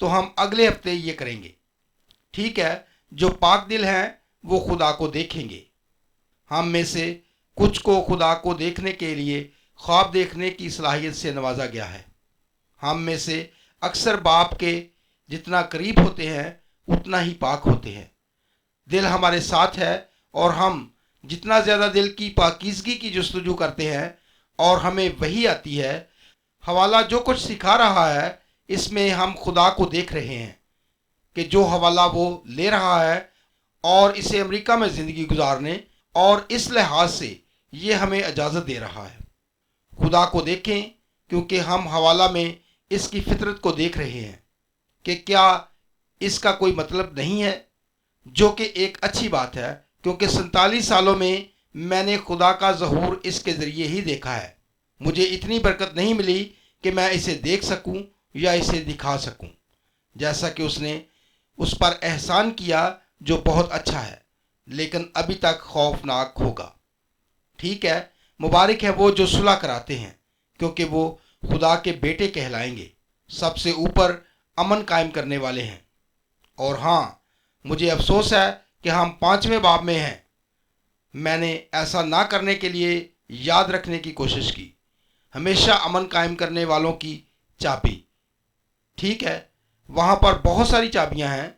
تو ہم اگلے ہفتے یہ کریں گے، ٹھیک ہے؟ جو پاک دل ہیں وہ خدا کو دیکھیں گے۔ ہم میں سے کچھ کو خدا کو دیکھنے کے لیے خواب دیکھنے کی صلاحیت سے نوازا گیا ہے۔ ہم میں سے اکثر باپ کے جتنا قریب ہوتے ہیں اتنا ہی پاک ہوتے ہیں۔ دل ہمارے ساتھ ہے، اور ہم جتنا زیادہ دل کی پاکیزگی کی جستجو کرتے ہیں اور ہمیں وہی آتی ہے، حوالہ جو کچھ سکھا رہا ہے اس میں ہم خدا کو دیکھ رہے ہیں کہ جو حوالہ وہ لے رہا ہے اور اسے امریکہ میں زندگی گزارنے اور اس لحاظ سے یہ ہمیں اجازت دے رہا ہے۔ خدا کو دیکھیں، کیونکہ ہم حوالہ میں اس کی فطرت کو دیکھ رہے ہیں کہ کیا اس کا کوئی مطلب نہیں ہے، جو کہ ایک اچھی بات ہے، کیونکہ 47 سالوں میں میں نے خدا کا ظہور اس کے ذریعے ہی دیکھا ہے۔ مجھے اتنی برکت نہیں ملی کہ میں اسے دیکھ سکوں یا اسے دکھا سکوں، جیسا کہ اس نے اس پر احسان کیا جو بہت اچھا ہے، لیکن ابھی تک خوفناک ہوگا۔ ٹھیک ہے، مبارک ہے وہ جو صلح کراتے ہیں، کیونکہ وہ خدا کے بیٹے کہلائیں گے۔ سب سے اوپر امن قائم کرنے والے ہیں۔ اور ہاں، مجھے افسوس ہے کہ ہم 5ویں باب میں ہیں۔ میں نے ایسا نہ کرنے کے لیے یاد رکھنے کی کوشش کی۔ ہمیشہ امن قائم کرنے والوں کی چابی، ٹھیک ہے، وہاں پر بہت ساری چابیاں ہیں۔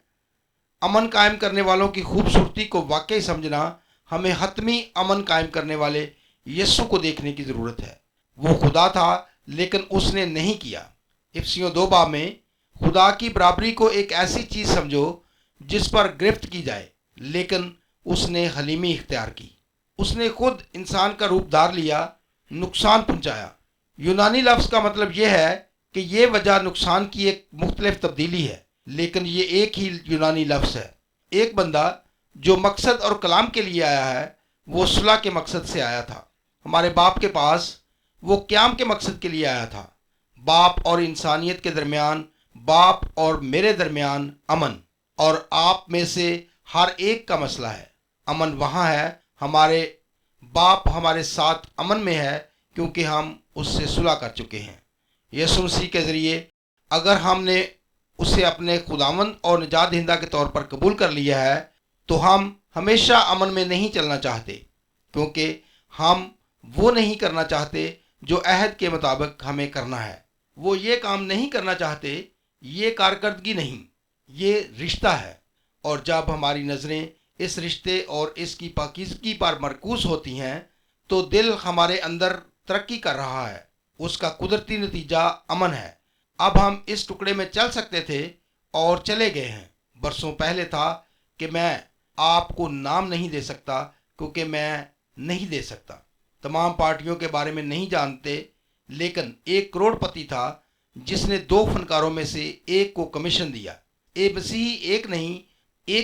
امن قائم کرنے والوں کی خوبصورتی کو واقعی سمجھنا، ہمیں حتمی امن قائم کرنے والے یسوع کو دیکھنے کی ضرورت ہے۔ وہ خدا تھا لیکن اس نے نہیں کیا۔ افسیوں 2 باب میں خدا کی برابری کو ایک ایسی چیز سمجھو جس پر گرفت کی جائے، لیکن اس نے حلیمی اختیار کی۔ اس نے خود انسان کا روپ دھار لیا، نقصان پہنچایا۔ یونانی لفظ کا مطلب یہ ہے کہ یہ وجہ نقصان کی ایک مختلف تبدیلی ہے، لیکن یہ ایک ہی یونانی لفظ ہے۔ ایک بندہ جو مقصد اور کلام کے لیے آیا ہے وہ صلح کے مقصد سے آیا تھا۔ ہمارے باپ کے پاس وہ قیام کے مقصد کے لیے آیا تھا۔ باپ اور انسانیت کے درمیان، باپ اور میرے درمیان امن، اور آپ میں سے ہر ایک کا مسئلہ ہے۔ امن وہاں ہے، ہمارے باپ ہمارے ساتھ امن میں ہے کیونکہ ہم اس سے صلح کر چکے ہیں یسوع مسیح کے ذریعے۔ اگر ہم نے اسے اپنے خداوند اور نجات دہندہ کے طور پر قبول کر لیا ہے تو ہم ہمیشہ امن میں نہیں چلنا چاہتے، کیونکہ ہم وہ نہیں کرنا چاہتے جو عہد کے مطابق ہمیں کرنا ہے۔ وہ یہ کام نہیں کرنا چاہتے، یہ کارکردگی نہیں، یہ رشتہ ہے۔ اور جب ہماری نظریں اس رشتے اور اس کی پاکیزگی پر مرکوز ہوتی ہیں تو دل ہمارے اندر ترقی کر رہا ہے۔ اس کا قدرتی نتیجہ امن ہے۔ اب ہم اس ٹکڑے میں چل سکتے تھے اور چلے گئے ہیں۔ برسوں پہلے تھا کہ میں آپ کو نام نہیں دے سکتا کیونکہ میں نہیں دے سکتا، تمام پارٹیوں کے بارے میں نہیں جانتے، لیکن ایک کروڑ پتی تھا جس نے 2 فنکاروں میں سے ایک کو کمیشن دیا۔ ایک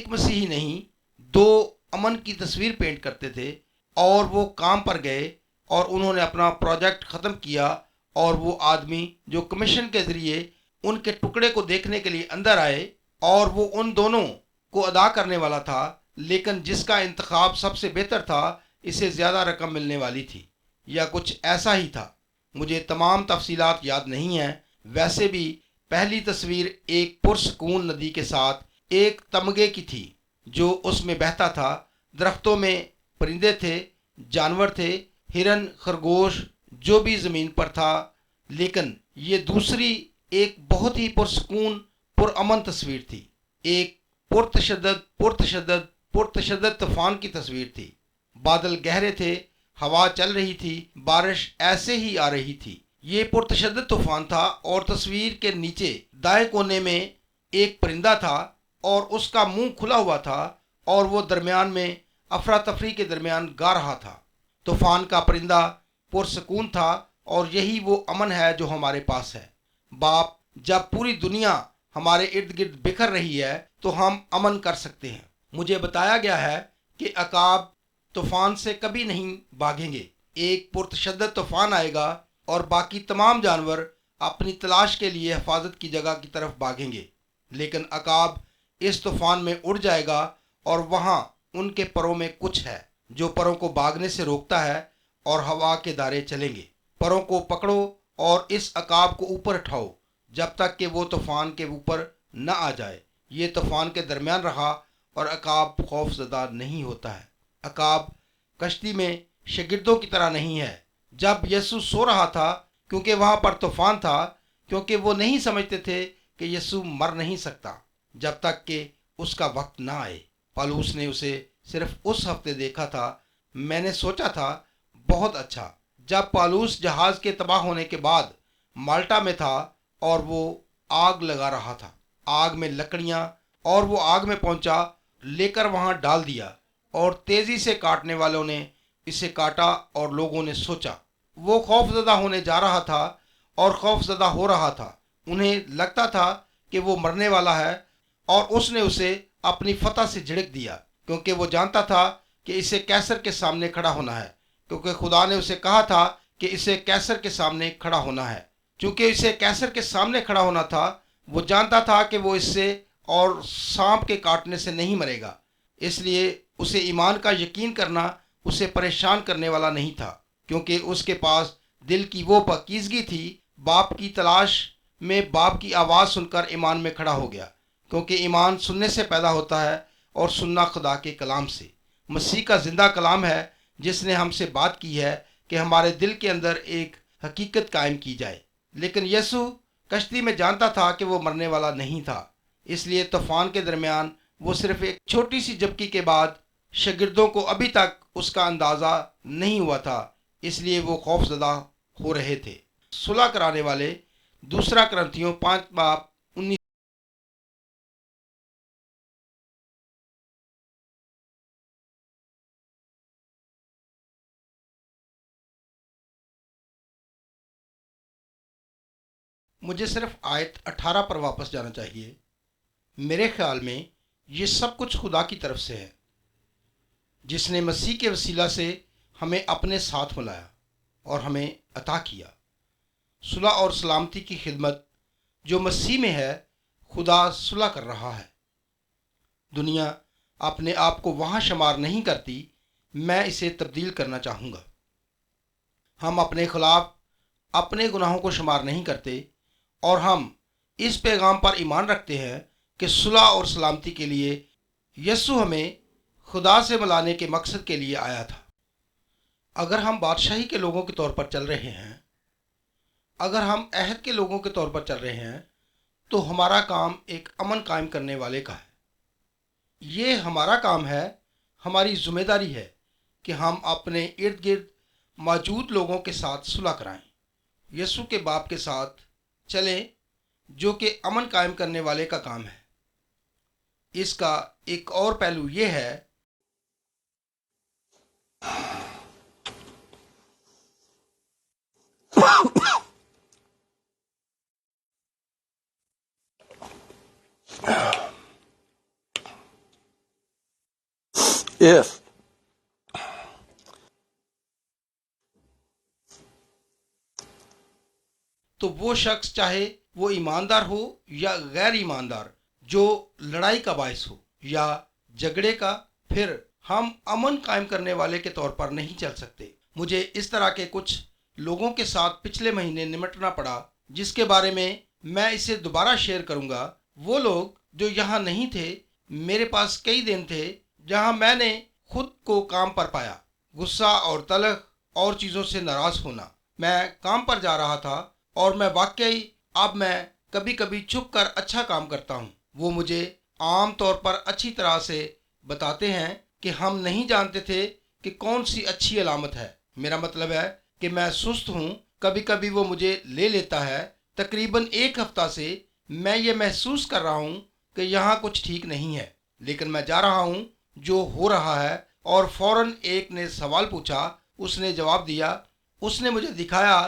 مسیحی نہیں 2 امن کی تصویر پینٹ کرتے تھے، اور وہ کام پر گئے اور انہوں نے اپنا پروجیکٹ ختم کیا، اور وہ آدمی جو کمیشن کے ذریعے ان کے ٹکڑے کو دیکھنے کے لیے اندر آئے، اور وہ ان دونوں کو ادا کرنے والا تھا، لیکن جس کا انتخاب سب سے بہتر تھا، اسے زیادہ رقم ملنے والی تھی یا کچھ ایسا ہی تھا۔ مجھے تمام تفصیلات یاد نہیں ہیں۔ ویسے بھی پہلی تصویر ایک پرسکون ندی کے ساتھ ایک تمغے کی تھی جو اس میں بہتا تھا۔ درختوں میں پرندے تھے، جانور تھے، ہرن، خرگوش، جو بھی زمین پر تھا۔ لیکن یہ دوسری ایک بہت ہی پرسکون پرامن تصویر تھی، ایک پرتشدد طوفان کی تصویر تھی۔ بادل گہرے تھے، ہوا چل رہی تھی، بارش ایسے ہی آ رہی تھی۔ یہ پرتشدد طوفان تھا، اور تصویر کے نیچے دائیں کونے میں ایک پرندہ تھا اور اس کا منہ کھلا ہوا تھا، اور وہ درمیان میں افراتفری کے درمیان گا رہا تھا۔ طوفان کا پرندہ پرسکون تھا، اور یہی وہ امن ہے جو ہمارے پاس ہے۔ باپ، جب پوری دنیا ہمارے ارد گرد بکھر رہی ہے تو ہم امن کر سکتے ہیں۔ مجھے بتایا گیا ہے کہ عقاب طوفان سے کبھی نہیں بھاگیں گے۔ ایک پرتشدد طوفان آئے گا اور باقی تمام جانور اپنی تلاش کے لیے حفاظت کی جگہ کی طرف بھاگیں گے، لیکن عقاب اس طوفان میں اڑ جائے گا، اور وہاں ان کے پروں میں کچھ ہے جو پروں کو بھاگنے سے روکتا ہے، اور ہوا کے دائرے چلیں گے۔ پروں کو پکڑو اور اس عقاب کو اوپر اٹھاؤ جب تک کہ وہ طوفان کے اوپر نہ آ جائے۔ یہ طوفان کے درمیان رہا اور عقاب خوف زدہ نہیں ہوتا ہے۔ عقاب کشتی میں شاگردوں کی طرح نہیں ہے۔ جب یسوع سو رہا تھا کیونکہ وہاں پر طوفان تھا، کیونکہ وہ نہیں سمجھتے تھے کہ یسوع مر نہیں سکتا جب تک کہ اس کا وقت نہ آئے۔ پالوس نے اسے صرف اس ہفتے دیکھا تھا۔ میں نے سوچا تھا بہت اچھا، جب پالوس جہاز کے تباہ ہونے کے بعد مالٹا میں تھا اور وہ آگ لگا رہا تھا، آگ میں لکڑیاں، اور وہ آگ میں پہنچا، لے کر وہاں ڈال دیا، اور تیزی سے کاٹنے والوں نے اسے کاٹا، اور لوگوں نے سوچا وہ خوف زدہ ہونے جا رہا تھا اور خوف زدہ ہو رہا تھا۔ انہیں لگتا تھا کہ وہ مرنے والا ہے، اور اس نے اسے اپنی فتح سے جھڑک دیا، کیونکہ وہ جانتا تھا کہ اسے کیسر کے سامنے کھڑا ہونا ہے، کیونکہ خدا نے اسے کہا تھا کہ اسے کیسر کے سامنے کھڑا ہونا ہے۔ چونکہ اسے کیسر کے سامنے کھڑا ہونا تھا، وہ جانتا تھا کہ وہ اس سے اور سانپ کے کاٹنے سے نہیں مرے گا، اس لیے اسے ایمان کا یقین کرنا اسے پریشان کرنے والا نہیں تھا، کیونکہ اس کے پاس دل کی وہ پاکیزگی تھی۔ باپ کی تلاش میں باپ کی آواز سن کر ایمان میں کھڑا ہو گیا، کیونکہ ایمان سننے سے پیدا ہوتا ہے اور سننا خدا کے کلام سے۔ مسیح کا زندہ کلام ہے جس نے ہم سے بات کی ہے کہ ہمارے دل کے اندر ایک حقیقت قائم کی جائے۔ لیکن یسوع کشتی میں جانتا تھا کہ وہ مرنے والا نہیں تھا، اس لیے طوفان کے درمیان وہ صرف ایک چھوٹی سی جھپکی کے بعد شاگردوں کو ابھی تک اس کا اندازہ نہیں ہوا تھا، اس لیے وہ خوف زدہ ہو رہے تھے۔ صلح کرانے والے، دوسرا کرنتھیوں 5:19۔ مجھے صرف آیت 18 پر واپس جانا چاہیے۔ میرے خیال میں یہ سب کچھ خدا کی طرف سے ہے، جس نے مسیح کے وسیلہ سے ہمیں اپنے ساتھ ملایا اور ہمیں عطا کیا صلح اور سلامتی کی خدمت جو مسیح میں ہے۔ خدا صلح کر رہا ہے۔ دنیا اپنے آپ کو وہاں شمار نہیں کرتی، میں اسے تبدیل کرنا چاہوں گا۔ ہم اپنے خلاف اپنے گناہوں کو شمار نہیں کرتے، اور ہم اس پیغام پر ایمان رکھتے ہیں کہ صلح اور سلامتی کے لیے یسوع ہمیں خدا سے ملانے کے مقصد کے لیے آیا تھا۔ اگر ہم بادشاہی کے لوگوں کے طور پر چل رہے ہیں، اگر ہم عہد کے لوگوں کے طور پر چل رہے ہیں، تو ہمارا کام ایک امن قائم کرنے والے کا ہے۔ یہ ہمارا کام ہے، ہماری ذمہ داری ہے کہ ہم اپنے ارد گرد موجود لوگوں کے ساتھ صلح کرائیں، یسوع کے باپ کے ساتھ چلیں، جو کہ امن قائم کرنے والے کا کام ہے۔ اس کا ایک اور پہلو یہ ہے If تو وہ شخص چاہے وہ ایماندار ہو یا غیر ایماندار، جو لڑائی کا باعث ہو یا جھگڑے کا، پھر ہم امن قائم کرنے والے کے طور پر نہیں چل سکتے۔ مجھے اس طرح کے کچھ لوگوں کے ساتھ پچھلے مہینے نمٹنا پڑا، جس کے بارے میں اسے دوبارہ شیئر کروں گا۔ وہ لوگ جو یہاں نہیں تھے، میرے پاس کئی دن تھے جہاں میں نے خود کو کام پر پایا، غصہ اور تلخ اور چیزوں سے ناراض ہونا۔ میں کام پر جا رہا تھا اور میں واقعی اب میں کبھی کبھی چھپ کر اچھا کام کرتا ہوں۔ وہ مجھے عام طور پر اچھی طرح سے بتاتے ہیں کہ ہم نہیں جانتے تھے کہ کون سی اچھی علامت ہے۔ میرا مطلب ہے کہ میں سست ہوں۔ کبھی کبھی وہ مجھے لے لیتا ہے۔ تقریباً ایک ہفتہ سے میں یہ محسوس کر رہا ہوں کہ یہاں کچھ ٹھیک نہیں ہے، لیکن میں جا رہا ہوں جو ہو رہا ہے، اور فوراً ایک نے سوال پوچھا، اس نے جواب دیا، اس نے مجھے دکھایا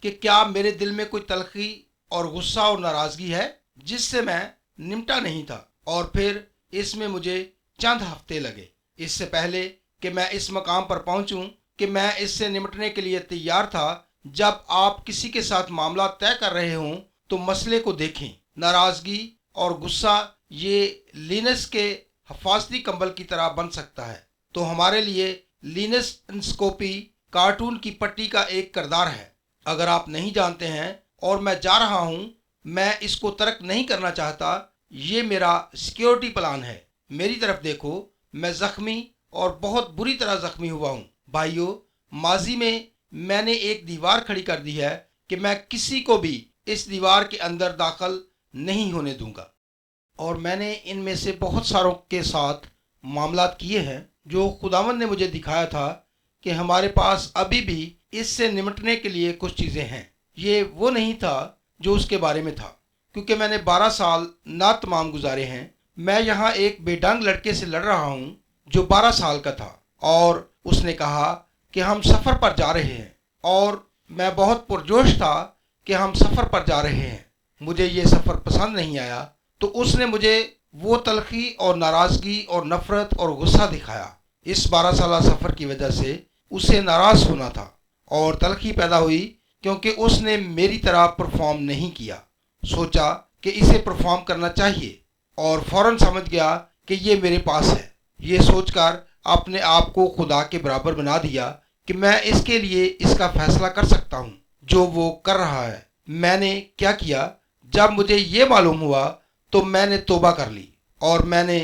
کہ کیا میرے دل میں کوئی تلخی اور غصہ اور ناراضگی ہے جس سے میں نمٹا نہیں تھا۔ اور پھر اس میں مجھے چند ہفتے لگے، اس سے پہلے کہ میں اس مقام پر پہنچوں کہ میں اس سے نمٹنے کے لیے تیار تھا۔ جب آپ کسی کے ساتھ معاملہ طے کر رہے ہوں تو مسئلے کو دیکھیں۔ ناراضگی اور غصہ یہ لینس کے حفاظتی کمبل کی طرح بن سکتا ہے۔ تو ہمارے لیے لینس انسکوپی کارٹون کی پٹی کا ایک کردار ہے۔ اگر آپ نہیں جانتے ہیں اور میں جا رہا ہوں، میں اس کو ترک نہیں کرنا چاہتا، یہ میرا سیکیورٹی پلان ہے. میری طرف دیکھو، میں زخمی اور بہت بری طرح زخمی ہوا ہوں. بھائیو، ماضی میں میں نے ایک دیوار کھڑی کر دی ہے کہ میں کسی کو بھی اس دیوار کے اندر داخل نہیں ہونے دوں گا. اور میں نے ان میں سے بہت ساروں کے ساتھ معاملات کیے ہیں جو خداوند نے مجھے دکھایا تھا کہ ہمارے پاس ابھی بھی اس سے نمٹنے کے لیے کچھ چیزیں ہیں. یہ وہ نہیں تھا جو اس کے بارے میں تھا، کیونکہ میں نے 12 سال ناتمام گزارے ہیں. میں یہاں ایک بے ڈنگ لڑکے سے لڑ رہا ہوں جو 12 سال کا تھا، اور اس نے کہا کہ ہم سفر پر جا رہے ہیں، اور میں بہت پرجوش تھا کہ ہم سفر پر جا رہے ہیں. مجھے یہ سفر پسند نہیں آیا، تو اس نے مجھے وہ تلخی اور ناراضگی اور نفرت اور غصہ دکھایا. اس 12 سالہ سفر کی وجہ سے اسے ناراض ہونا تھا، اور تلخی پیدا ہوئی کیونکہ اس نے میری طرح پرفارم نہیں کیا. سوچا کہ اسے پرفارم کرنا چاہیے، اور فوراً سمجھ گیا کہ یہ میرے پاس ہے. یہ سوچ کر اپنے آپ کو خدا کے برابر بنا دیا کہ میں اس کے لیے اس کا فیصلہ کر سکتا ہوں جو وہ کر رہا ہے. میں نے کیا کیا؟ جب مجھے یہ معلوم ہوا تو میں نے توبہ کر لی، اور میں نے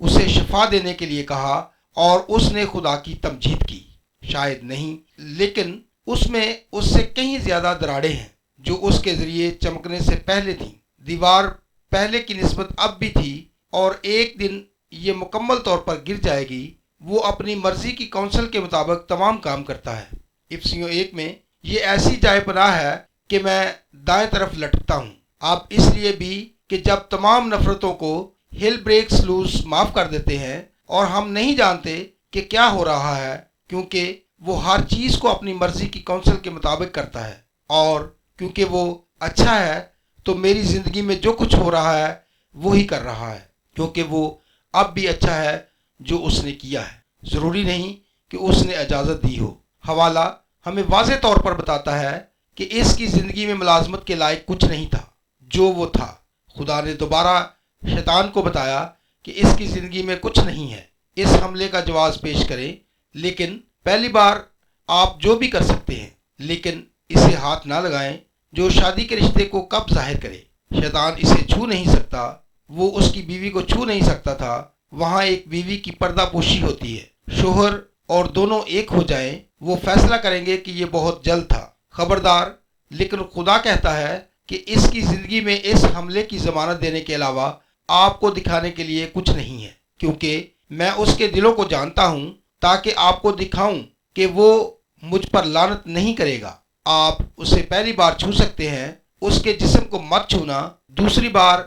اسے شفا دینے کے لیے کہا، اور اس نے خدا کی تمجید کی. شاید نہیں، لیکن اس میں اس سے کہیں زیادہ دراڑیں ہیں جو اس کے ذریعے چمکنے سے پہلے تھیں. دیوار پہلے کی نسبت اب بھی تھی، اور ایک دن یہ مکمل طور پر گر جائے گی. وہ اپنی مرضی کی کونسل کے مطابق تمام کام کرتا ہے. افسیوں 1 میں یہ ایسی جائے پناہ ہے کہ میں دائیں طرف لٹکتا ہوں. اب اس لیے بھی کہ جب تمام نفرتوں کو ہل بریکس لوز معاف کر دیتے ہیں، اور ہم نہیں جانتے کہ کیا ہو رہا ہے، کیونکہ وہ ہر چیز کو اپنی مرضی کی کونسل کے مطابق کرتا ہے، اور کیونکہ وہ اچھا ہے تو میری زندگی میں جو کچھ ہو رہا ہے وہی کر رہا ہے، کیونکہ وہ اب بھی اچھا ہے جو اس نے کیا ہے. ضروری نہیں کہ اس نے اجازت دی ہو. حوالہ ہمیں واضح طور پر بتاتا ہے کہ اس کی زندگی میں ملازمت کے لائق کچھ نہیں تھا جو وہ تھا. خدا نے دوبارہ شیطان کو بتایا کہ اس کی زندگی میں کچھ نہیں ہے. اس حملے کا جواز پیش کریں، لیکن پہلی بار آپ جو بھی کر سکتے ہیں، لیکن اسے ہاتھ نہ لگائیں جو شادی کے رشتے کو کب ظاہر کرے. شیطان اسے چھو نہیں سکتا. وہ اس کی بیوی کو چھو نہیں سکتا تھا. وہاں ایک بیوی کی پردہ پوشی ہوتی ہے. شوہر اور دونوں ایک ہو جائیں، وہ فیصلہ کریں گے کہ یہ بہت جلد تھا. خبردار، لیکن خدا کہتا ہے کہ اس کی زندگی میں اس حملے کی ضمانت دینے کے علاوہ آپ کو دکھانے کے لیے کچھ نہیں ہے، کیونکہ میں اس کے دلوں کو جانتا ہوں، تاکہ آپ کو دکھاؤں کہ وہ مجھ پر لعنت نہیں کرے گا. آپ اسے پہلی بار چھو سکتے ہیں، اس کے جسم کو مت چھونا. دوسری بار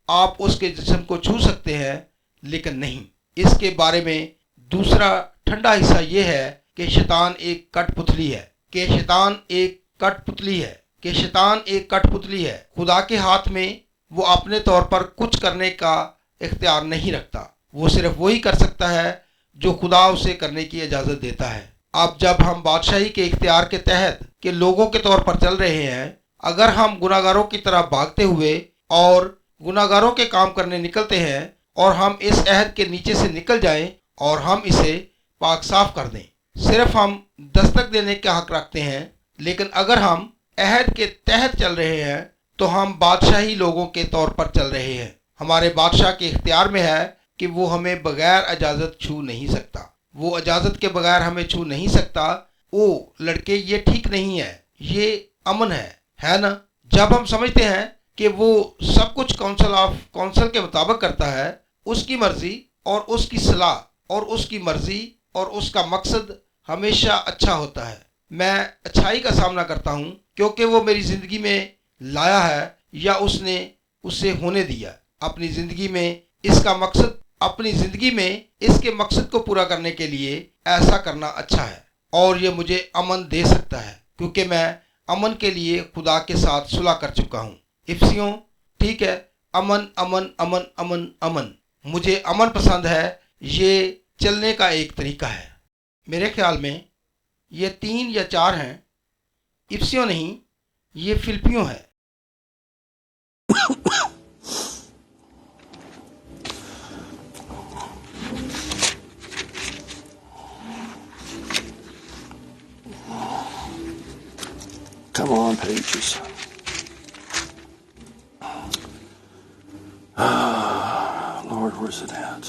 آپ اس کے جسم کو چھو سکتے ہیں، لیکن نہیں. اس کے بارے میں دوسرا ٹھنڈا حصہ یہ ہے کہ شیطان ایک کٹ پتلی ہے، کہ شیطان ایک کٹ پتلی ہے، کہ شیطان ایک کٹ پتلی ہے. خدا کے ہاتھ میں وہ اپنے طور پر کچھ کرنے کا اختیار نہیں رکھتا. وہ صرف وہی کر سکتا ہے جو خدا اسے کرنے کی اجازت دیتا ہے. اب جب ہم بادشاہی کے اختیار کے تحت کے لوگوں کے طور پر چل رہے ہیں، اگر ہم گناہگاروں کی طرح بھاگتے ہوئے اور گناہگاروں کے کام کرنے نکلتے ہیں، اور ہم اس عہد کے نیچے سے نکل جائیں اور ہم اسے پاک صاف کر دیں، صرف ہم دستک دینے کا حق رکھتے ہیں. لیکن اگر ہم عہد کے تحت چل رہے ہیں تو ہم بادشاہی لوگوں کے طور پر چل رہے ہیں. ہمارے بادشاہ کے اختیار میں ہے کہ وہ ہمیں بغیر اجازت چھو نہیں سکتا. وہ اجازت کے بغیر ہمیں چھو نہیں سکتا. او لڑکے، یہ ٹھیک نہیں ہے. یہ امن ہے نا؟ جب ہم سمجھتے ہیں کہ وہ سب کچھ کونسل کے مطابق کرتا ہے، اس کی مرضی اور اس کی صلاح اور اس کی مرضی اور اس کا مقصد ہمیشہ اچھا ہوتا ہے. میں اچھائی کا سامنا کرتا ہوں کیونکہ وہ میری زندگی میں لایا ہے، یا اس نے اسے ہونے دیا. اپنی زندگی میں اس کا مقصد، اپنی زندگی میں اس کے مقصد کو پورا کرنے کے لیے ایسا کرنا اچھا ہے، اور یہ مجھے امن دے سکتا ہے کیونکہ میں امن کے لیے خدا کے ساتھ صلح کر چکا ہوں. افسیوں، ٹھیک ہے، امن امن امن امن امن. مجھے امن پسند ہے. یہ چلنے کا ایک طریقہ ہے. میرے خیال میں یہ 3 یا 4 ہیں. افسیوں نہیں، یہ فلپیوں ہے. Come on, pages. Where's it at?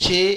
6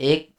1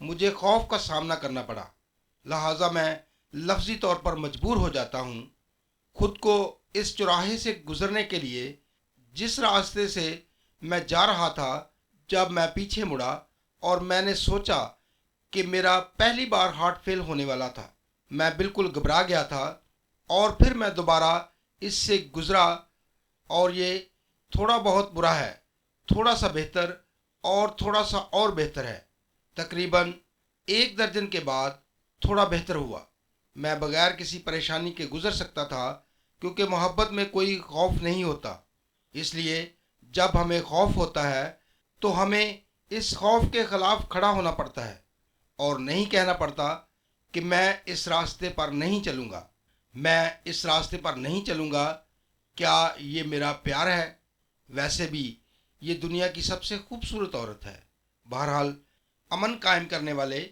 مجھے خوف کا سامنا کرنا پڑا، لہٰذا میں لفظی طور پر مجبور ہو جاتا ہوں خود کو اس چوراہے سے گزرنے کے لیے جس راستے سے میں جا رہا تھا۔ جب میں پیچھے مڑا اور میں نے سوچا کہ میرا پہلی بار ہارٹ فیل ہونے والا تھا، میں بالکل گھبرا گیا تھا، اور پھر میں دوبارہ اس سے گزرا، اور یہ تھوڑا بہت برا ہے، تھوڑا سا بہتر، اور تھوڑا سا اور بہتر ہے۔ تقریباً 1 درجن کے بعد تھوڑا بہتر ہوا۔ میں بغیر کسی پریشانی کے گزر سکتا تھا، کیونکہ محبت میں کوئی خوف نہیں ہوتا۔ اس لیے جب ہمیں خوف ہوتا ہے تو ہمیں اس خوف کے خلاف کھڑا ہونا پڑتا ہے اور نہیں کہنا پڑتا کہ میں اس راستے پر نہیں چلوں گا، میں اس راستے پر نہیں چلوں گا۔ کیا یہ میرا پیار ہے؟ ویسے بھی یہ دنیا کی سب سے خوبصورت عورت ہے۔ بہرحال امن قائم کرنے والے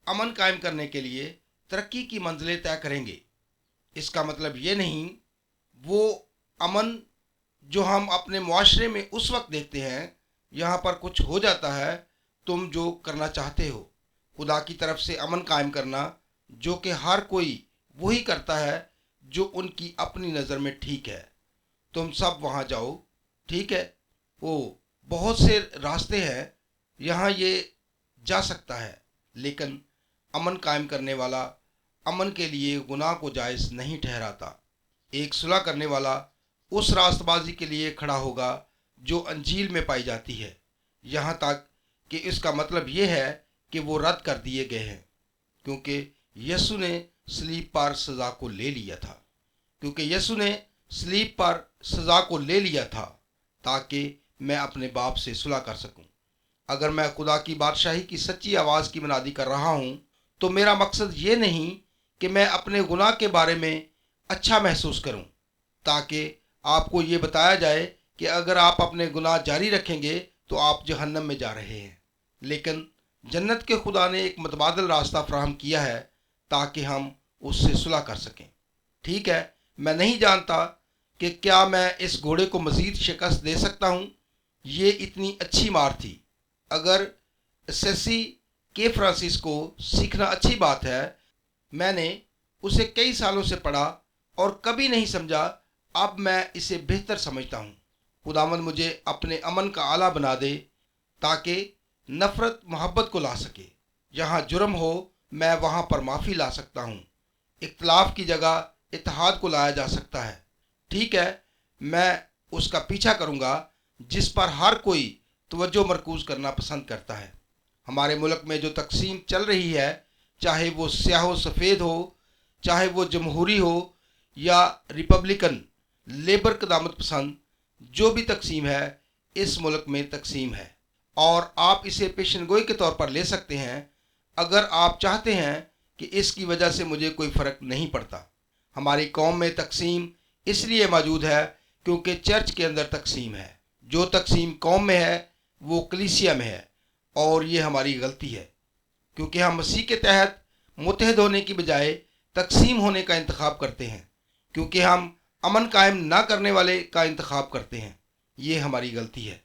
امن قائم کرنے کے لیے ترقی کی منزلیں طے کریں گے۔ اس کا مطلب یہ نہیں وہ امن جو ہم اپنے معاشرے میں اس وقت دیکھتے ہیں، یہاں پر کچھ ہو جاتا ہے، تم جو کرنا چاہتے ہو، خدا کی طرف سے امن قائم کرنا، جو کہ ہر کوئی وہی کرتا ہے جو ان کی اپنی نظر میں ٹھیک ہے۔ تم سب وہاں جاؤ، ٹھیک ہے؟ بہت سے راستے ہیں، یہاں یہ جا سکتا ہے، لیکن امن قائم کرنے والا امن کے لیے گناہ کو جائز نہیں ٹھہراتا۔ ایک صلح کرنے والا اس راست بازی کے لیے کھڑا ہوگا جو انجیل میں پائی جاتی ہے، یہاں تک کہ اس کا مطلب یہ ہے کہ وہ رد کر دیے گئے ہیں، کیونکہ یسوع نے صلیب پر سزا کو لے لیا تھا، تاکہ میں اپنے باپ سے صلح کر سکوں۔ اگر میں خدا کی بادشاہی کی سچی آواز کی منادی کر رہا ہوں تو میرا مقصد یہ نہیں کہ میں اپنے گناہ کے بارے میں اچھا محسوس کروں، تاکہ آپ کو یہ بتایا جائے کہ اگر آپ اپنے گناہ جاری رکھیں گے تو آپ جہنم میں جا رہے ہیں۔ لیکن جنت کے خدا نے ایک متبادل راستہ فراہم کیا ہے تاکہ ہم اس سے صلح کر سکیں۔ ٹھیک ہے، میں نہیں جانتا کہ کیا میں اس گھوڑے کو مزید شکست دے سکتا ہوں۔ یہ اتنی اچھی مار تھی۔ اگر اسیسی کے فرانسس کو سیکھنا اچھی بات ہے، میں نے اسے کئی سالوں سے پڑھا اور کبھی نہیں سمجھا، اب میں اسے بہتر سمجھتا ہوں۔ خداوند مجھے اپنے امن کا آلہ بنا دے تاکہ نفرت محبت کو لا سکے۔ جہاں جرم ہو میں وہاں پر معافی لا سکتا ہوں۔ اختلاف کی جگہ اتحاد کو لایا جا سکتا ہے۔ ٹھیک ہے، میں اس کا پیچھا کروں گا جس پر ہر کوئی توجہ مرکوز کرنا پسند کرتا ہے۔ ہمارے ملک میں جو تقسیم چل رہی ہے، چاہے وہ سیاہ و سفید ہو، چاہے وہ جمہوری ہو یا ریپبلکن، لیبر قدامت پسند، جو بھی تقسیم ہے اس ملک میں تقسیم ہے، اور آپ اسے پیشن گوئی کے طور پر لے سکتے ہیں اگر آپ چاہتے ہیں کہ اس کی وجہ سے مجھے کوئی فرق نہیں پڑتا۔ ہماری قوم میں تقسیم اس لیے موجود ہے کیونکہ چرچ کے اندر تقسیم ہے۔ جو تقسیم قوم میں ہے وہ کلیسیا میں ہے، اور یہ ہماری غلطی ہے، کیونکہ ہم مسیح کے تحت متحد ہونے کی بجائے تقسیم ہونے کا انتخاب کرتے ہیں، کیونکہ ہم امن قائم نہ کرنے والے کا انتخاب کرتے ہیں۔ یہ ہماری غلطی ہے۔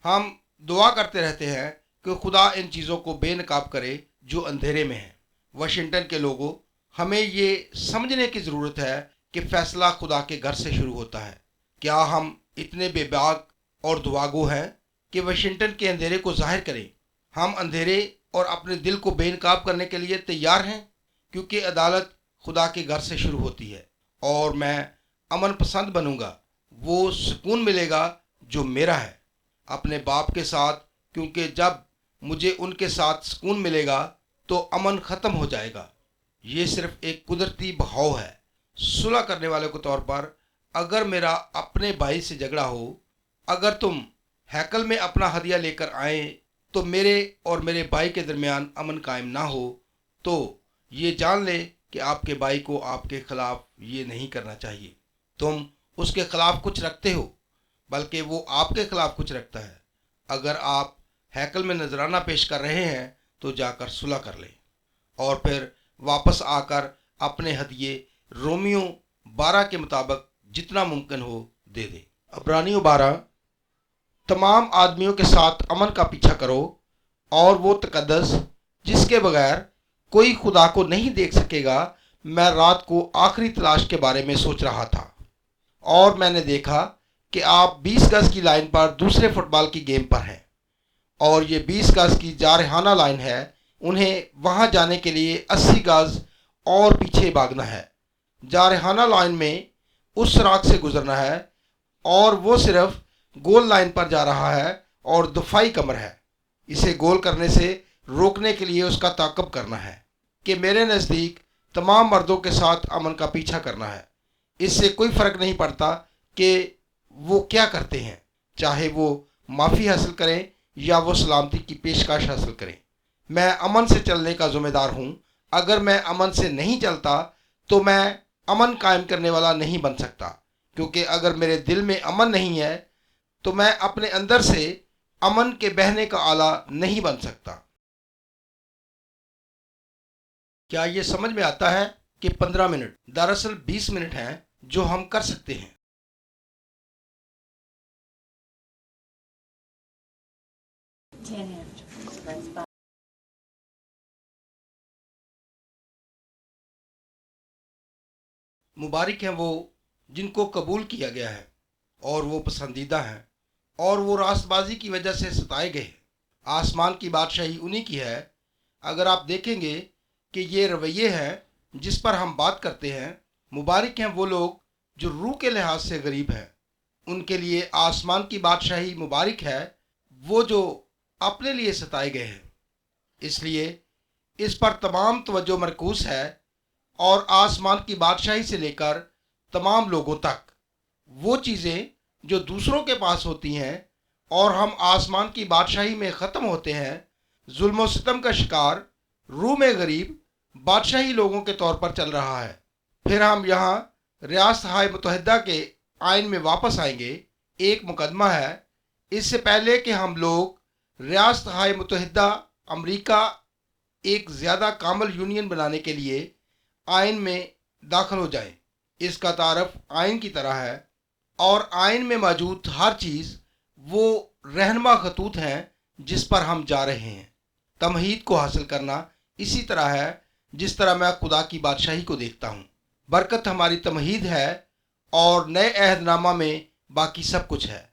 ہم دعا کرتے رہتے ہیں کہ خدا ان چیزوں کو بے نقاب کرے جو اندھیرے میں ہیں۔ واشنگٹن کے لوگوں، ہمیں یہ سمجھنے کی ضرورت ہے کہ فیصلہ خدا کے گھر سے شروع ہوتا ہے۔ کیا ہم اتنے بے باک اور دعاگو ہیں کہ واشنگٹن کے اندھیرے کو ظاہر کریں؟ ہم اندھیرے اور اپنے دل کو بے نقاب کرنے کے لیے تیار ہیں، کیونکہ عدالت خدا کے گھر سے شروع ہوتی ہے، اور میں امن پسند بنوں گا۔ وہ سکون ملے گا جو میرا ہے اپنے باپ کے ساتھ، کیونکہ جب مجھے ان کے ساتھ سکون ملے گا تو امن ختم ہو جائے گا۔ یہ صرف ایک قدرتی بہاؤ ہے۔ صلح کرنے والے کے طور پر، اگر میرا اپنے بھائی سے جھگڑا ہو، اگر تم ہیکل میں اپنا ہدیہ لے کر آئیں تو میرے اور میرے بھائی کے درمیان امن قائم نہ ہو، تو یہ جان لے کہ آپ کے بھائی کو آپ کے خلاف یہ نہیں کرنا چاہیے۔ تم اس کے خلاف کچھ رکھتے ہو، بلکہ وہ آپ کے خلاف کچھ رکھتا ہے۔ اگر آپ ہیکل میں نذرانہ پیش کر رہے ہیں تو جا کر صلح کر لیں، اور پھر واپس آ کر اپنے ہدیے رومیو 12 کے مطابق جتنا ممکن ہو دے دیں۔ عبرانیوں 12، تمام آدمیوں کے ساتھ امن کا پیچھا کرو اور وہ تقدس جس کے بغیر کوئی خدا کو نہیں دیکھ سکے گا، میں رات کو آخری تلاش کے بارے میں سوچ رہا تھا، اور میں نے دیکھا کہ آپ 20 گز کی لائن پر دوسرے فٹ بال کی گیم پر ہیں، اور یہ 20 گز کی جارحانہ لائن ہے۔ انہیں وہاں جانے کے لیے 80 گز اور پیچھے بھاگنا ہے۔ جارحانہ لائن میں اس سراخ سے گزرنا ہے، اور وہ صرف گول لائن پر جا رہا ہے اور دفاعی کمر ہے۔ اسے گول کرنے سے روکنے کے لیے اس کا تعاقب کرنا ہے کہ میرے نزدیک تمام مردوں کے ساتھ امن کا پیچھا کرنا ہے۔ اس سے کوئی فرق نہیں پڑتا کہ وہ کیا کرتے ہیں، چاہے وہ معافی حاصل کریں یا وہ سلامتی کی پیشکش حاصل کریں۔ میں امن سے چلنے کا ذمہ دار ہوں۔ اگر میں امن سے نہیں چلتا تو میں امن قائم کرنے والا نہیں بن سکتا، کیونکہ اگر میرے دل میں امن نہیں ہے تو میں اپنے اندر سے امن کے بہنے کا آلہ نہیں بن سکتا۔ کیا یہ سمجھ میں آتا ہے کہ 15 منٹ دراصل 20 منٹ ہیں جو ہم کر سکتے ہیں؟ مبارک ہیں وہ جن کو قبول کیا گیا ہے اور وہ پسندیدہ ہیں اور وہ راست بازی کی وجہ سے ستائے گئے ہیں۔ آسمان کی بادشاہی انہی کی ہے۔ اگر آپ دیکھیں گے کہ یہ رویے ہیں جس پر ہم بات کرتے ہیں، مبارک ہیں وہ لوگ جو روح کے لحاظ سے غریب ہیں، ان کے لیے آسمان کی بادشاہی مبارک ہے۔ وہ جو اپنے لیے ستائے گئے ہیں، اس لیے اس پر تمام توجہ مرکوز ہے، اور آسمان کی بادشاہی سے لے کر تمام لوگوں تک وہ چیزیں جو دوسروں کے پاس ہوتی ہیں اور ہم آسمان کی بادشاہی میں ختم ہوتے ہیں، ظلم و ستم کا شکار، روح میں غریب، بادشاہی لوگوں کے طور پر چل رہا ہے۔ پھر ہم یہاں ریاستہائے متحدہ کے آئین میں واپس آئیں گے۔ ایک مقدمہ ہے، اس سے پہلے کہ ہم لوگ ریاستہائے متحدہ امریکہ ایک زیادہ کامل یونین بنانے کے لیے آئین میں داخل ہو جائیں۔ اس کا تعارف آئین کی طرح ہے، اور آئین میں موجود ہر چیز وہ رہنما خطوط ہیں جس پر ہم جا رہے ہیں۔ تمہید کو حاصل کرنا اسی طرح ہے جس طرح میں خدا کی بادشاہی کو دیکھتا ہوں۔ برکت ہماری تمہید ہے، اور نئے عہد نامہ میں باقی سب کچھ ہے۔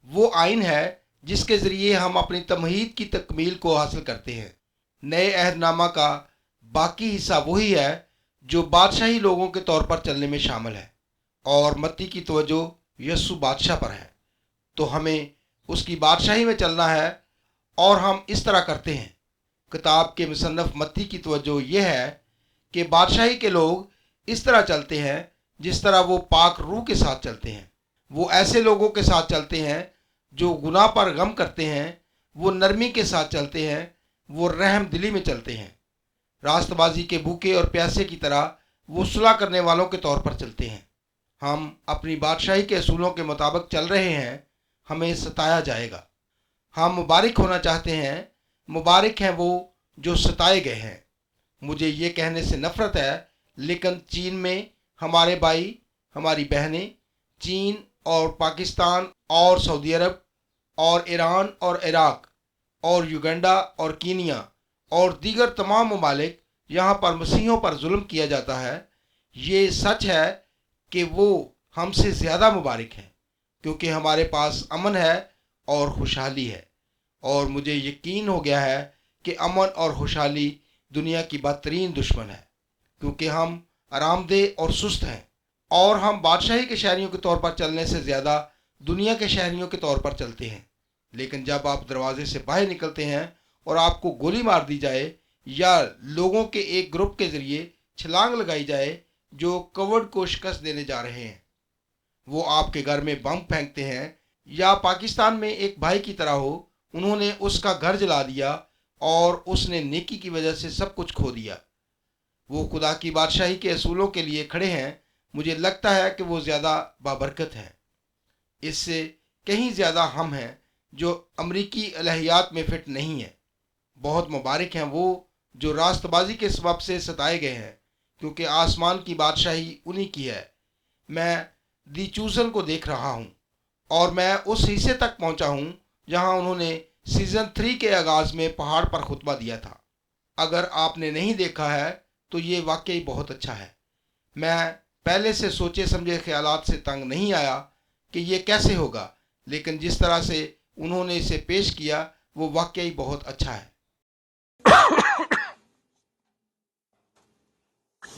وہ آئین ہے جس کے ذریعے ہم اپنی تمہید کی تکمیل کو حاصل کرتے ہیں۔ نئے عہد نامہ کا باقی حصہ وہی ہے جو بادشاہی لوگوں کے طور پر چلنے میں شامل ہے، اور متی کی توجہ یسوع بادشاہ پر ہے، تو ہمیں اس کی بادشاہی میں چلنا ہے، اور ہم اس طرح کرتے ہیں۔ کتاب کے مصنف متی کی توجہ یہ ہے کہ بادشاہی کے لوگ اس طرح چلتے ہیں جس طرح وہ پاک روح کے ساتھ چلتے ہیں۔ وہ ایسے لوگوں کے ساتھ چلتے ہیں جو گناہ پر غم کرتے ہیں، وہ نرمی کے ساتھ چلتے ہیں، وہ رحم دلی میں چلتے ہیں۔ راست بازی کے بھوکے اور پیاسے کی طرح وہ صلح کرنے والوں کے طور پر چلتے ہیں۔ ہم اپنی بادشاہی کے اصولوں کے مطابق چل رہے ہیں، ہمیں ستایا جائے گا۔ ہم مبارک ہونا چاہتے ہیں، مبارک ہیں وہ جو ستائے گئے ہیں۔ مجھے یہ کہنے سے نفرت ہے، لیکن چین میں ہمارے بھائی، ہماری بہنیں، چین اور پاکستان اور سعودی عرب اور ایران اور عراق اور یوگنڈا اور کینیا اور دیگر تمام ممالک، یہاں پر مسیحیوں پر ظلم کیا جاتا ہے۔ یہ سچ ہے کہ وہ ہم سے زیادہ مبارک ہیں، کیونکہ ہمارے پاس امن ہے اور خوشحالی ہے، اور مجھے یقین ہو گیا ہے کہ امن اور خوشحالی دنیا کی بدترین دشمن ہے، کیونکہ ہم آرام دہ اور سست ہیں، اور ہم بادشاہی کے شہریوں کے طور پر چلنے سے زیادہ دنیا کے شہریوں کے طور پر چلتے ہیں۔ لیکن جب آپ دروازے سے باہر نکلتے ہیں اور آپ کو گولی مار دی جائے، یا لوگوں کے ایک گروپ کے ذریعے چھلانگ لگائی جائے جو کووڈ کو شکست دینے جا رہے ہیں، وہ آپ کے گھر میں بم پھینکتے ہیں، یا پاکستان میں ایک بھائی کی طرح ہو، انہوں نے اس کا گھر جلا دیا اور اس نے نیکی کی وجہ سے سب کچھ کھو دیا۔ وہ خدا کی بادشاہی کے اصولوں کے لیے کھڑے ہیں۔ مجھے لگتا ہے کہ وہ زیادہ بابرکت ہیں، اس سے کہیں زیادہ ہم ہیں جو امریکی الہیات میں فٹ نہیں ہیں۔ بہت مبارک ہیں وہ جو راست بازی کے سبب سے ستائے گئے ہیں، کیونکہ آسمان کی بادشاہی انہی کی ہے۔ میں دی چوزن کو دیکھ رہا ہوں، اور میں اس حصے تک پہنچا ہوں جہاں انہوں نے سیزن 3 کے آغاز میں پہاڑ پر خطبہ دیا تھا۔ اگر آپ نے نہیں دیکھا ہے تو یہ واقعی بہت اچھا ہے۔ میں پہلے سے سوچے سمجھے خیالات سے تنگ نہیں آیا کہ یہ کیسے ہوگا، لیکن جس طرح سے انہوں نے اسے پیش کیا وہ واقعی بہت اچھا ہے۔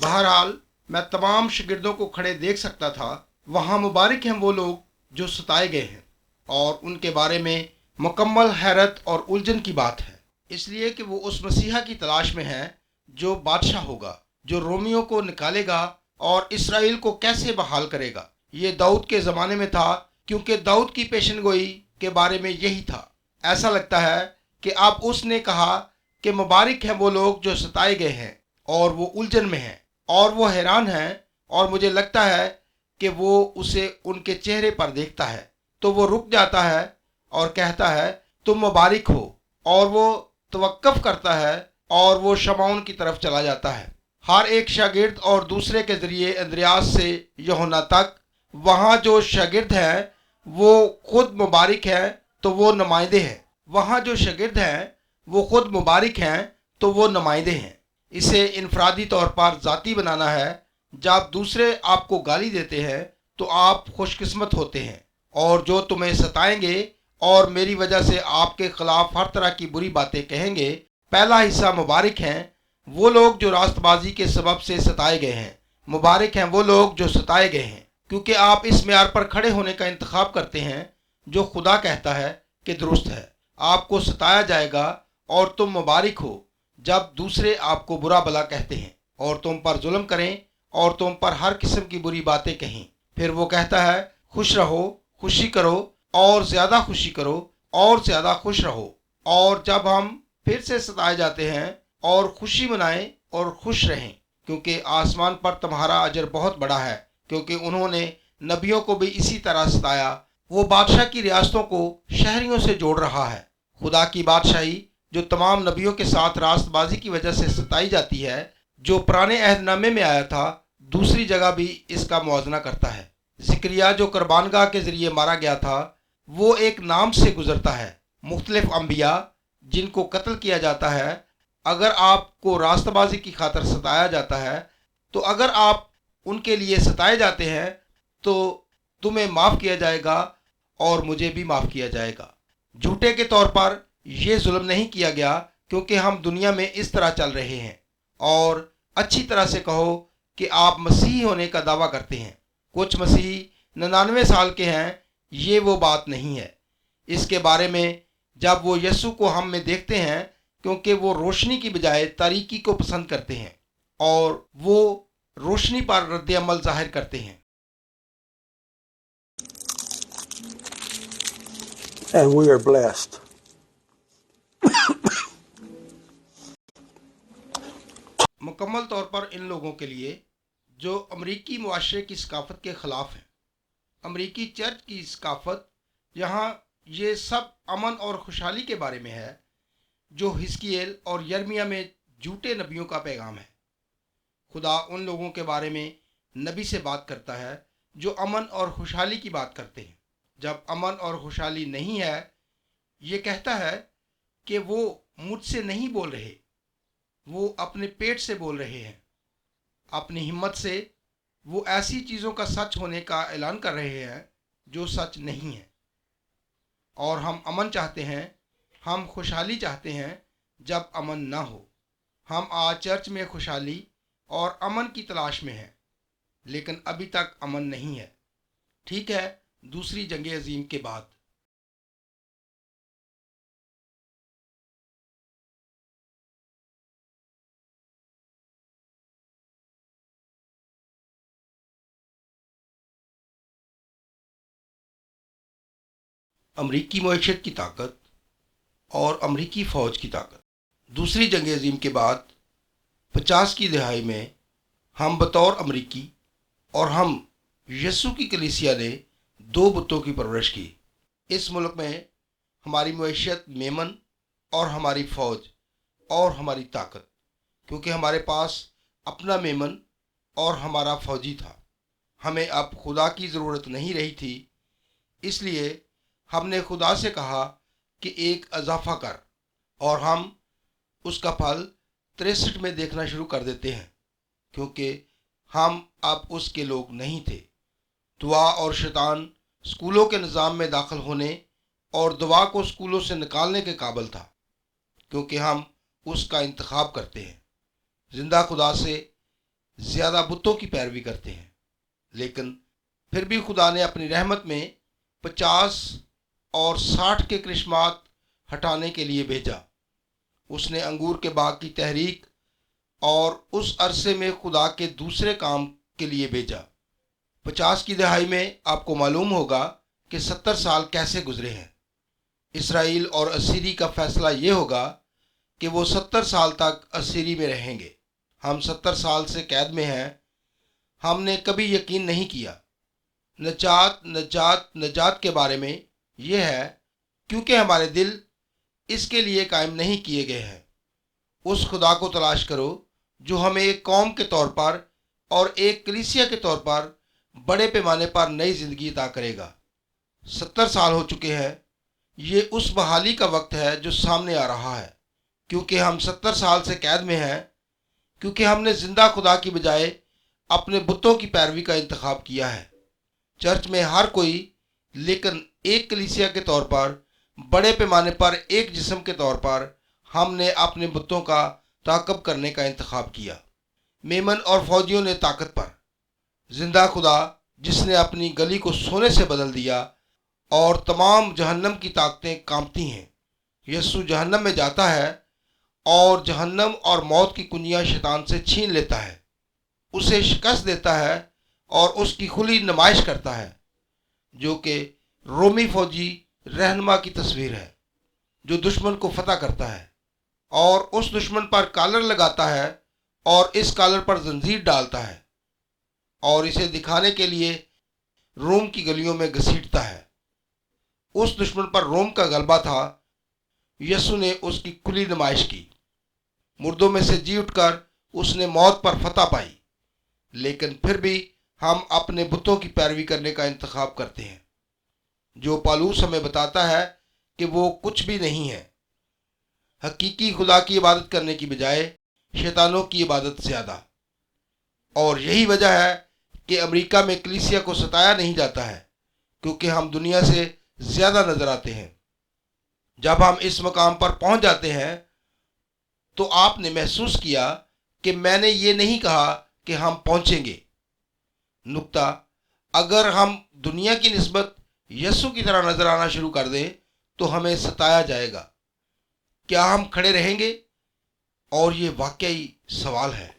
بہرحال میں تمام شاگردوں کو کھڑے دیکھ سکتا تھا۔ وہاں مبارک ہیں وہ لوگ جو ستائے گئے ہیں، اور ان کے بارے میں مکمل حیرت اور الجھن کی بات ہے، اس لیے کہ وہ اس مسیحا کی تلاش میں ہیں جو بادشاہ ہوگا، جو رومیوں کو نکالے گا اور اسرائیل کو کیسے بحال کرے گا۔ یہ داؤد کے زمانے میں تھا، کیونکہ داؤد کی پیشن گوئی کے بارے میں یہی تھا۔ ایسا لگتا ہے کہ اب اس نے کہا کہ مبارک ہیں وہ لوگ جو ستائے گئے ہیں، اور وہ الجھن میں ہیں اور وہ حیران ہیں، اور مجھے لگتا ہے کہ وہ اسے ان کے چہرے پر دیکھتا ہے تو وہ رک جاتا ہے اور کہتا ہے تم مبارک ہو، اور وہ توقف کرتا ہے اور وہ شمعون کی طرف چلا جاتا ہے۔ ہر ایک شاگرد اور دوسرے کے ذریعے اندریاس سے یوحنا تک، وہاں جو شاگرد ہیں وہ خود مبارک ہیں تو وہ نمائندے ہیں، وہاں جو شاگرد ہیں وہ خود مبارک ہیں تو وہ نمائندے ہیں۔ اسے انفرادی طور پر ذاتی بنانا ہے۔ جب دوسرے آپ کو گالی دیتے ہیں تو آپ خوش قسمت ہوتے ہیں، اور جو تمہیں ستائیں گے اور میری وجہ سے آپ کے خلاف ہر طرح کی بری باتیں کہیں گے، پہلا حصہ مبارک ہیں وہ لوگ جو راست بازی کے سبب سے ستائے گئے ہیں، مبارک ہیں وہ لوگ جو ستائے گئے ہیں، کیونکہ آپ اس معیار پر کھڑے ہونے کا انتخاب کرتے ہیں جو خدا کہتا ہے کہ درست ہے۔ آپ کو ستایا جائے گا اور تم مبارک ہو جب دوسرے آپ کو برا بلا کہتے ہیں اور تم پر ظلم کریں اور تم پر ہر قسم کی بری باتیں کہیں۔ پھر وہ کہتا ہے خوش رہو، خوشی کرو اور زیادہ خوشی کرو اور زیادہ خوش رہو۔ اور جب ہم پھر سے ستائے جاتے ہیں اور خوشی منائیں اور خوش رہیں، کیونکہ آسمان پر تمہارا اجر بہت بڑا ہے، کیونکہ انہوں نے نبیوں کو بھی اسی طرح ستایا۔ وہ بادشاہ کی ریاستوں کو شہریوں سے جوڑ رہا ہے۔ خدا کی بادشاہی جو تمام نبیوں کے ساتھ راست بازی کی وجہ سے ستائی جاتی ہے، جو پرانے عہد نامے میں آیا تھا، دوسری جگہ بھی اس کا موازنہ کرتا ہے۔ زکریا جو قربان گاہ کے ذریعے مارا گیا تھا، وہ ایک نام سے گزرتا ہے۔ مختلف انبیاء جن کو قتل کیا جاتا ہے، اگر آپ کو راست بازی کی خاطر ستایا جاتا ہے، تو اگر آپ ان کے لیے ستائے جاتے ہیں تو تمہیں معاف کیا جائے گا اور مجھے بھی معاف کیا جائے گا۔ جھوٹے کے طور پر یہ ظلم نہیں کیا گیا، کیونکہ ہم دنیا میں اس طرح چل رہے ہیں، اور اچھی طرح سے کہو کہ آپ مسیحی ہونے کا دعویٰ کرتے ہیں۔ کچھ مسیحی 99 سال کے ہیں، یہ وہ بات نہیں ہے۔ اس کے بارے میں جب وہ یسوع کو ہم میں دیکھتے ہیں، کیونکہ وہ روشنی کی بجائے تاریکی کو پسند کرتے ہیں اور وہ روشنی پر رد عمل ظاہر کرتے ہیں۔ And we are blessed. مکمل طور پر ان لوگوں کے لیے جو امریکی معاشرے کی ثقافت کے خلاف ہیں۔ امریکی چرچ کی ثقافت یہاں یہ سب امن اور خوشحالی کے بارے میں ہے، جو حزقییل اور یرمیہ میں جھوٹے نبیوں کا پیغام ہے۔ خدا ان لوگوں کے بارے میں نبی سے بات کرتا ہے جو امن اور خوشحالی کی بات کرتے ہیں۔ جب امن اور خوشحالی نہیں ہے، یہ کہتا ہے کہ وہ مجھ سے نہیں بول رہے، وہ اپنے پیٹ سے بول رہے ہیں، اپنی ہمت سے وہ ایسی چیزوں کا سچ ہونے کا اعلان کر رہے ہیں جو سچ نہیں ہے۔ اور ہم امن چاہتے ہیں، ہم خوشحالی چاہتے ہیں جب امن نہ ہو۔ ہم آج چرچ میں خوشحالی اور امن کی تلاش میں ہیں، لیکن ابھی تک امن نہیں ہے۔ ٹھیک ہے، دوسری جنگ عظیم کے بعد امریکی معیشت کی طاقت اور امریکی فوج کی طاقت۔ دوسری جنگ عظیم کے بعد 50 کی دہائی میں ہم بطور امریکی اور ہم یسوع کی کلیسیا نے 2 بتوں کی پرورش کی۔ اس ملک میں ہماری معیشت میمن اور ہماری فوج اور ہماری طاقت، کیونکہ ہمارے پاس اپنا میمن اور ہمارا فوجی تھا۔ ہمیں اب خدا کی ضرورت نہیں رہی تھی، اس لیے ہم نے خدا سے کہا کہ ایک اضافہ کر، اور ہم اس کا پھل 63 میں دیکھنا شروع کر دیتے ہیں، کیونکہ ہم اب اس کے لوگ نہیں تھے۔ دعا اور شیطان اسکولوں کے نظام میں داخل ہونے اور دعا کو اسکولوں سے نکالنے کے قابل تھا، کیونکہ ہم اس کا انتخاب کرتے ہیں، زندہ خدا سے زیادہ بتوں کی پیروی کرتے ہیں۔ لیکن پھر بھی خدا نے اپنی رحمت میں 50 اور 60 کے کرشمات ہٹانے کے لیے بھیجا۔ اس نے انگور کے باغ کی تحریک اور اس عرصے میں خدا کے دوسرے کام کے لیے بھیجا۔ 50 کی دہائی میں آپ کو معلوم ہوگا کہ 70 سال کیسے گزرے ہیں۔ اسرائیل اور اسیری کا فیصلہ یہ ہوگا کہ وہ 70 سال تک اسیری میں رہیں گے۔ ہم 70 سال سے قید میں ہیں۔ ہم نے کبھی یقین نہیں کیا۔ نجات نجات نجات کے بارے میں یہ ہے کیونکہ ہمارے دل اس کے لیے قائم نہیں کیے گئے ہیں۔ اس خدا کو تلاش کرو جو ہمیں ایک قوم کے طور پر اور ایک کلیسیا کے طور پر بڑے پیمانے پر نئی زندگی عطا کرے گا۔ 70 سال ہو چکے ہیں۔ یہ اس بحالی کا وقت ہے جو سامنے آ رہا ہے، کیونکہ ہم 70 سال سے قید میں ہیں، کیونکہ ہم نے زندہ خدا کی بجائے اپنے بتوں کی پیروی کا انتخاب کیا ہے۔ چرچ میں ہر کوئی، لیکن ایک کلیسیا کے طور پر، بڑے پیمانے پر ایک جسم کے طور پر، ہم نے اپنے بتوں کا تعاقب کرنے کا انتخاب کیا۔ میمن اور فوجیوں نے طاقت پر، زندہ خدا جس نے اپنی گلی کو سونے سے بدل دیا اور تمام جہنم کی طاقتیں کانپتی ہیں۔ یسوع جہنم میں جاتا ہے اور جہنم اور موت کی کنجیاں شیطان سے چھین لیتا ہے، اسے شکست دیتا ہے اور اس کی کھلی نمائش کرتا ہے، جو کہ رومی فوجی رہنما کی تصویر ہے جو دشمن کو فتح کرتا ہے اور اس دشمن پر کالر لگاتا ہے اور اس کالر پر زنجیر ڈالتا ہے اور اسے دکھانے کے لیے روم کی گلیوں میں گھسیٹتا ہے۔ اس دشمن پر روم کا غلبہ تھا۔ یسوع نے اس کی کھلی نمائش کی۔ مردوں میں سے جی اٹھ کر اس نے موت پر فتح پائی، لیکن پھر بھی ہم اپنے بتوں کی پیروی کرنے کا انتخاب کرتے ہیں، جو پالوس ہمیں بتاتا ہے کہ وہ کچھ بھی نہیں ہے۔ حقیقی خدا کی عبادت کرنے کی بجائے شیطانوں کی عبادت زیادہ۔ اور یہی وجہ ہے کہ امریکہ میں کلیسیا کو ستایا نہیں جاتا ہے، کیونکہ ہم دنیا سے زیادہ نظر آتے ہیں۔ جب ہم اس مقام پر پہنچ جاتے ہیں تو آپ نے محسوس کیا کہ میں نے یہ نہیں کہا کہ ہم پہنچیں گے۔ نقطہ، اگر ہم دنیا کی نسبت یسوع کی طرح نظر آنا شروع کر دیں تو ہمیں ستایا جائے گا۔ کیا ہم کھڑے رہیں گے؟ اور یہ واقعی سوال ہے۔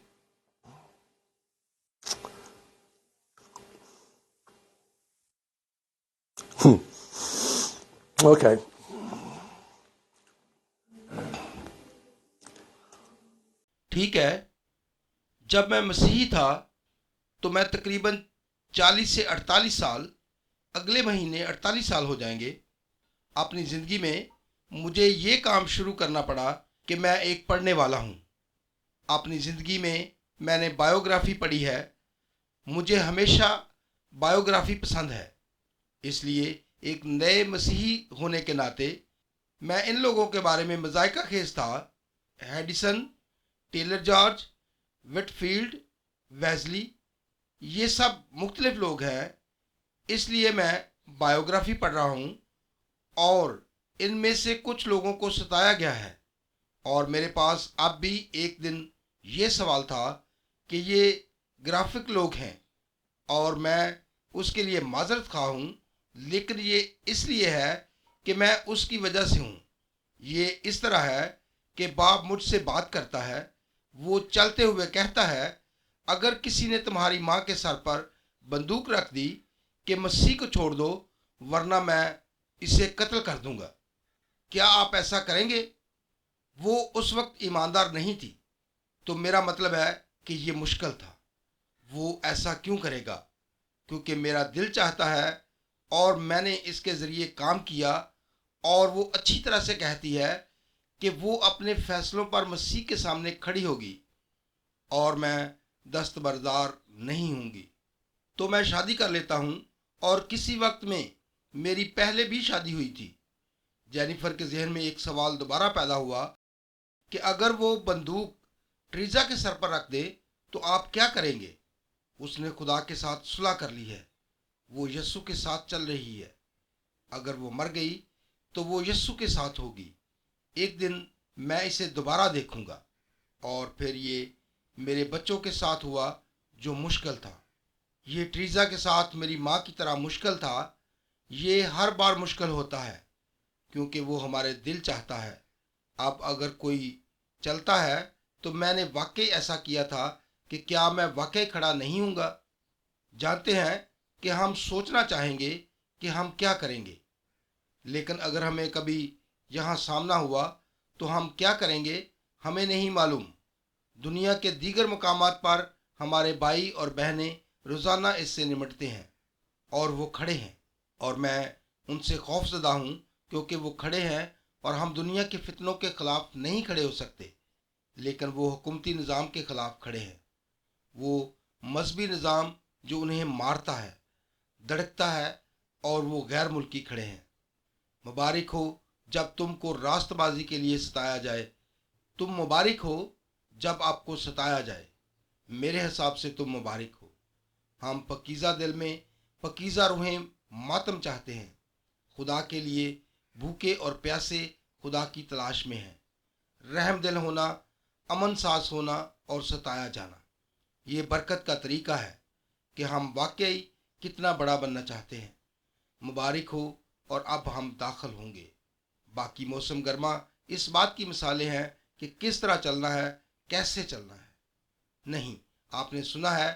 Okay. ٹھیک ہے، جب میں مسیحی تھا تو میں تقریباً 40 سے 48 سال، اگلے مہینے 48 سال ہو جائیں گے، اپنی زندگی میں مجھے یہ کام شروع کرنا پڑا کہ میں ایک پڑھنے والا ہوں۔ اپنی زندگی میں نے بائیوگرافی پڑھی ہے۔ مجھے ہمیشہ بائیوگرافی پسند ہے، اس لیے ایک نئے مسیحی ہونے کے ناطے میں ان لوگوں کے بارے میں مذائقہ خیز تھا۔ Edison, Taylor George, Whitefield, Wesley, یہ سب مختلف لوگ ہیں، اس لیے میں بائیوگرافی پڑھ رہا ہوں اور ان میں سے کچھ لوگوں کو ستایا گیا ہے، اور میرے پاس اب بھی ایک دن یہ سوال تھا کہ یہ گرافک لوگ ہیں اور میں اس کے لیے معذرت خواہ ہوں، لیکن یہ اس لیے ہے کہ میں اس کی وجہ سے ہوں۔ یہ اس طرح ہے کہ باپ مجھ سے بات کرتا ہے، وہ چلتے ہوئے کہتا ہے، اگر کسی نے تمہاری ماں کے سر پر بندوق رکھ دی کہ مسیح کو چھوڑ دو ورنہ میں اسے قتل کر دوں گا، کیا آپ ایسا کریں گے؟ وہ اس وقت ایماندار نہیں تھی، تو میرا مطلب ہے کہ یہ مشکل تھا۔ وہ ایسا کیوں کرے گا؟ کیونکہ میرا دل چاہتا ہے اور میں نے اس کے ذریعے کام کیا، اور وہ اچھی طرح سے کہتی ہے کہ وہ اپنے فیصلوں پر مسیح کے سامنے کھڑی ہوگی اور میں دستبردار نہیں ہوں گی۔ تو میں شادی کر لیتا ہوں، اور کسی وقت میں میری پہلے بھی شادی ہوئی تھی۔ جینیفر کے ذہن میں ایک سوال دوبارہ پیدا ہوا کہ اگر وہ بندوق ٹریزا کے سر پر رکھ دے تو آپ کیا کریں گے؟ اس نے خدا کے ساتھ صلح کر لی ہے، وہ یسوع کے ساتھ چل رہی ہے۔ اگر وہ مر گئی تو وہ یسوع کے ساتھ ہوگی۔ ایک دن میں اسے دوبارہ دیکھوں گا۔ اور پھر یہ میرے بچوں کے ساتھ ہوا جو مشکل تھا۔ یہ ٹریزا کے ساتھ میری ماں کی طرح مشکل تھا۔ یہ ہر بار مشکل ہوتا ہے کیونکہ وہ ہمارے دل چاہتا ہے۔ اب اگر کوئی چلتا ہے تو میں نے واقعی ایسا کیا تھا کہ کیا میں واقعی کھڑا نہیں ہوں گا؟ جانتے ہیں کہ ہم سوچنا چاہیں گے کہ ہم کیا کریں گے، لیکن اگر ہمیں کبھی یہاں سامنا ہوا تو ہم کیا کریں گے ہمیں نہیں معلوم۔ دنیا کے دیگر مقامات پر ہمارے بھائی اور بہنیں روزانہ اس سے نمٹتے ہیں اور وہ کھڑے ہیں، اور میں ان سے خوف زدہ ہوں کیونکہ وہ کھڑے ہیں اور ہم دنیا کے فتنوں کے خلاف نہیں کھڑے ہو سکتے، لیکن وہ حکومتی نظام کے خلاف کھڑے ہیں، وہ مذہبی نظام جو انہیں مارتا ہے، دھڑکتا ہے، اور وہ غیر ملکی کھڑے ہیں۔ مبارک ہو جب تم کو راست بازی کے لیے ستایا جائے، تم مبارک ہو جب آپ کو ستایا جائے، میرے حساب سے تم مبارک ہو۔ ہم پکیزہ دل میں پکیزہ روحیں ماتم چاہتے ہیں، خدا کے لیے بھوکے اور پیاسے خدا کی تلاش میں ہیں۔ رحم دل ہونا، امن ساز ہونا اور ستایا جانا، یہ برکت کا طریقہ ہے کہ ہم واقعی کتنا بڑا بننا چاہتے ہیں۔ مبارک ہو، اور اب ہم داخل ہوں گے۔ باقی موسم گرما اس بات کی مثالیں ہیں کہ کس طرح چلنا ہے، کیسے چلنا ہے۔ نہیں، آپ نے سنا ہے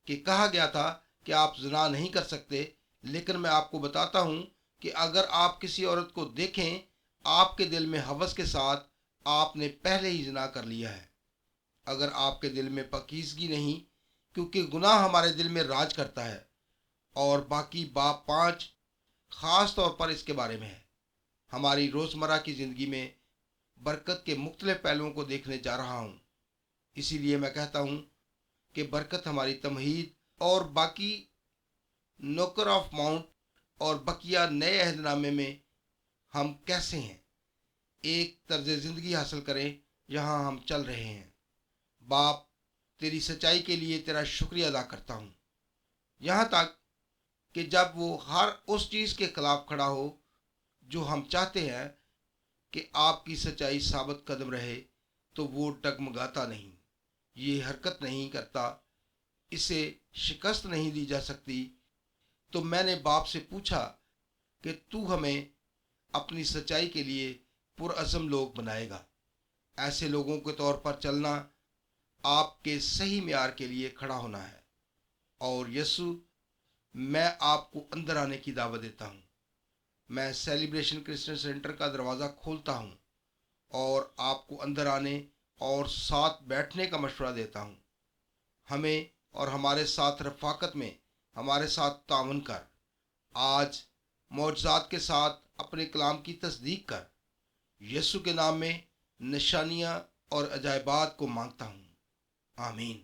کہ کہا گیا تھا کہ آپ زنا نہیں کر سکتے، لیکن میں آپ کو بتاتا ہوں کہ اگر آپ کسی عورت کو دیکھیں، آپ کے دل میں ہوس کے ساتھ آپ نے پہلے ہی زنا کر لیا ہے۔ اگر آپ کے دل میں پاکیزگی نہیں، کیونکہ گناہ ہمارے دل میں راج کرتا ہے، اور باقی باب 5 خاص طور پر اس کے بارے میں ہے۔ ہماری روزمرہ کی زندگی میں برکت کے مختلف پہلوؤں کو دیکھنے جا رہا ہوں۔ اسی لیے میں کہتا ہوں کہ برکت ہماری تمہید اور باقی نوکر آف ماؤنٹ اور بقیہ نئے عہد نامے میں ہم کیسے ہیں، ایک طرز زندگی حاصل کریں جہاں ہم چل رہے ہیں۔ باپ، تیری سچائی کے لیے تیرا شکریہ ادا کرتا ہوں، یہاں تک کہ جب وہ ہر اس چیز کے خلاف کھڑا ہو جو ہم چاہتے ہیں کہ آپ کی سچائی ثابت قدم رہے، تو وہ ڈگمگاتا نہیں، یہ حرکت نہیں کرتا، اسے شکست نہیں دی جا سکتی۔ تو میں نے باپ سے پوچھا کہ تو ہمیں اپنی سچائی کے لیے پرعزم لوگ بنائے گا۔ ایسے لوگوں کے طور پر چلنا آپ کے صحیح معیار کے لیے کھڑا ہونا ہے۔ اور یسوع، میں آپ کو اندر آنے کی دعوت دیتا ہوں۔ میں سیلیبریشن کرسچن سینٹر کا دروازہ کھولتا ہوں اور آپ کو اندر آنے اور ساتھ بیٹھنے کا مشورہ دیتا ہوں۔ ہمیں اور ہمارے ساتھ رفاقت میں ہمارے ساتھ تعاون کر، آج معجزات کے ساتھ اپنے کلام کی تصدیق کر۔ یسوع کے نام میں نشانیاں اور عجائبات کو مانگتا ہوں، آمین۔